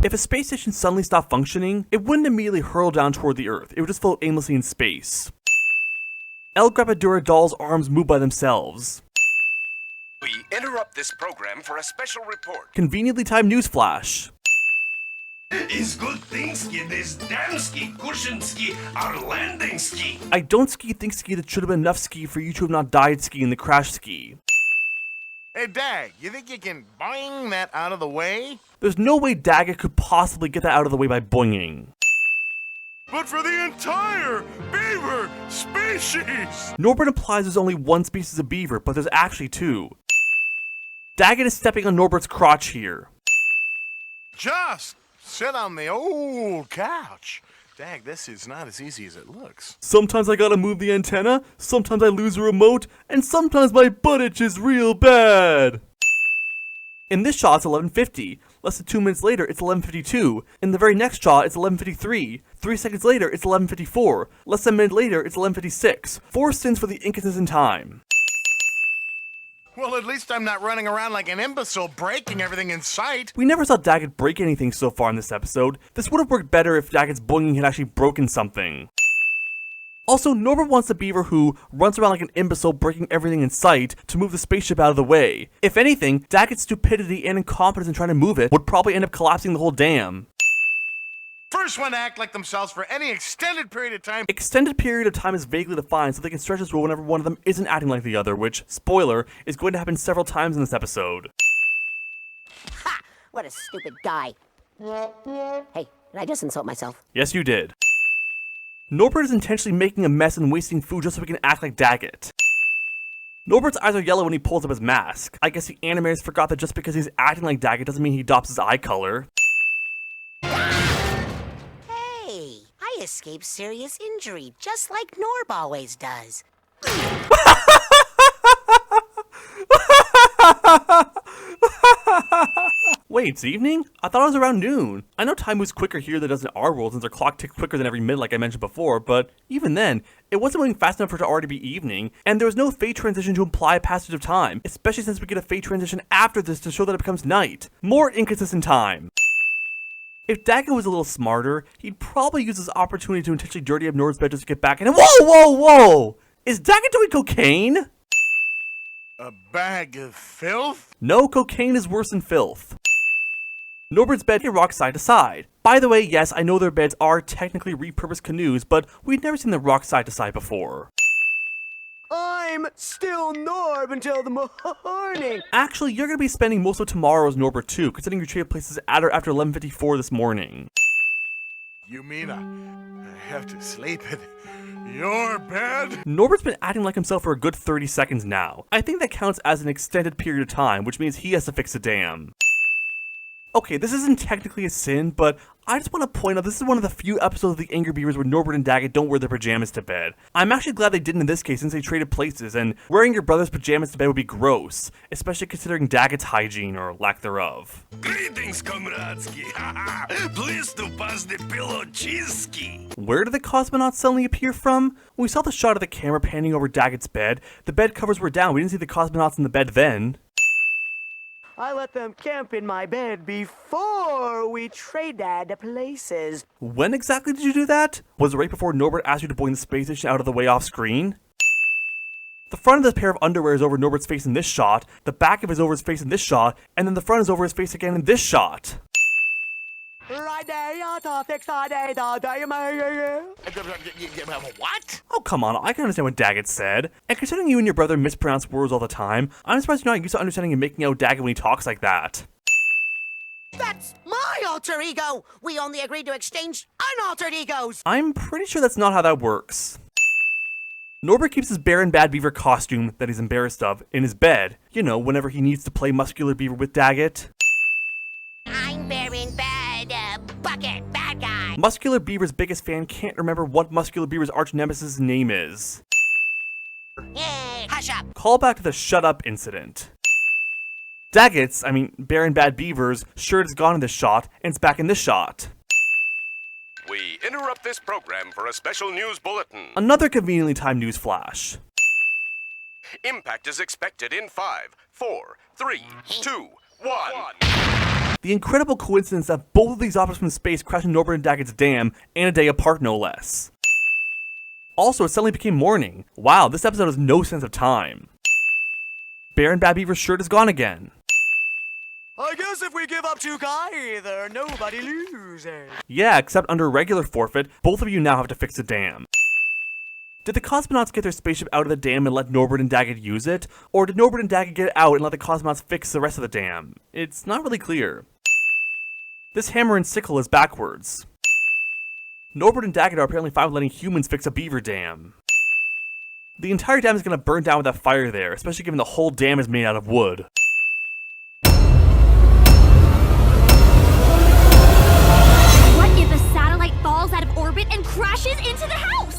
If a space station suddenly stopped functioning, it wouldn't immediately hurl down toward the Earth, it would just float aimlessly in space. El Grapadura doll's arms move by themselves. We interrupt this program for a special report. Conveniently timed newsflash. Is good thingski, this damnski, cushionski, our landing ski. I don't think ski that should have been enough ski for you to have not died ski in the crash ski. Hey, Dag, you think you can boing that out of the way? There's no way Daggett could possibly get that out of the way by boinging. But for the entire beaver species! Norbert implies there's only one species of beaver, but there's actually two. Daggett is stepping on Norbert's crotch here. Just sit on the old couch. Dag, this is not as easy as it looks. Sometimes I gotta move the antenna, sometimes I lose a remote, and sometimes my butt itches real bad. In this shot, it's 11:50. Less than 2 minutes later, it's 11:52. In the very next shot, it's 11:53. 3 seconds later, it's 11:54. Less than a minute later, it's 11:56. 4 sins for the inconsistent time. Well, at least I'm not running around like an imbecile breaking everything in sight. We never saw Daggett break anything so far in this episode. This would have worked better if Daggett's boinging had actually broken something. Also, Norbert wants the beaver who runs around like an imbecile breaking everything in sight to move the spaceship out of the way. If anything, Daggett's stupidity and incompetence in trying to move it would probably end up collapsing the whole dam. First one to act like themselves for any extended period of time. Extended period of time is vaguely defined, so they can stretch this rule whenever one of them isn't acting like the other, which, spoiler, is going to happen several times in this episode. Ha! What a stupid guy. Hey, did I just insult myself? Yes, you did. Norbert is intentionally making a mess and wasting food just so he can act like Daggett. Norbert's eyes are yellow when he pulls up his mask. I guess the animators forgot that just because he's acting like Daggett doesn't mean he adopts his eye color. Hey, I escaped serious injury, just like Norb always does. Wait, it's evening? I thought it was around noon. I know time moves quicker here than it does in our world since our clock ticks quicker than every minute like I mentioned before, but even then, it wasn't moving fast enough for it to already be evening, and there was no fade transition to imply a passage of time, especially since we get a fade transition after this to show that it becomes night. More inconsistent time. If Daggett was a little smarter, he'd probably use this opportunity to intentionally dirty up Nord's bed just to get back in. Whoa! Is Daggett doing cocaine? A bag of filth? No, cocaine is worse than filth. Norbert's bed can rock side to side. By the way, yes, I know their beds are technically repurposed canoes, but we'd never seen them rock side to side before. I'm still Norb until the morning. Actually, you're going to be spending most of tomorrow as Norbert too, considering you traded places at or after 11:54 this morning. You mean I have to sleep in your bed? Norbert's been acting like himself for a good 30 seconds now. I think that counts as an extended period of time, which means he has to fix the dam. Okay, this isn't technically a sin, but I just want to point out this is one of the few episodes of the Angry Beavers where Norbert and Daggett don't wear their pajamas to bed. I'm actually glad they didn't in this case since they traded places, and wearing your brother's pajamas to bed would be gross, especially considering Daggett's hygiene or lack thereof. Greetings, comradeski. Pleased to pass the pillow cheeseski. Where did the cosmonauts suddenly appear from? When we saw the shot of the camera panning over Daggett's bed, the bed covers were down. We didn't see the cosmonauts in the bed then. I let them camp in my bed before we traded places. When exactly did you do that? Was it right before Norbert asked you to boing the space station out of the way off screen? The front of this pair of underwear is over Norbert's face in this shot, the back of it is over his face in this shot, and then the front is over his face again in this shot. What? Oh, come on, I can understand what Daggett said. And considering you and your brother mispronounce words all the time, I'm surprised you're not used to understanding and making out Daggett when he talks like that. That's my alter ego! We only agreed to exchange unaltered egos! I'm pretty sure that's not how that works. Norbert keeps his Bear and Bad Beaver costume that he's embarrassed of in his bed, you know, whenever he needs to play Muscular Beaver with Daggett. I'm Bear in Bed, Bucket, bad guy! Muscular Beaver's biggest fan can't remember what Muscular Beaver's arch nemesis' name is. Hey, hush up! Call back to the Shut Up incident. Daggett's, Bear and Bad Beaver's, shirt is gone in this shot, and it's back in this shot. We interrupt this program for a special news bulletin. Another conveniently timed news flash. Impact is expected in 5, 4, 3, 2, 1. The incredible coincidence that both of these objects from space crashed in Norbert and Daggett's dam, and a day apart no less. Also, it suddenly became morning. Wow, this episode has no sense of time. Bear and Bad Beaver's shirt is gone again. I guess if we give up to either, nobody loses. Yeah, except under regular forfeit, both of you now have to fix the dam. Did the cosmonauts get their spaceship out of the dam and let Norbert and Daggett use it? Or did Norbert and Daggett get it out and let the cosmonauts fix the rest of the dam? It's not really clear. This hammer and sickle is backwards. Norbert and Daggett are apparently fine with letting humans fix a beaver dam. The entire dam is going to burn down with that fire there, especially given the whole dam is made out of wood. What if a satellite falls out of orbit and crashes into the house?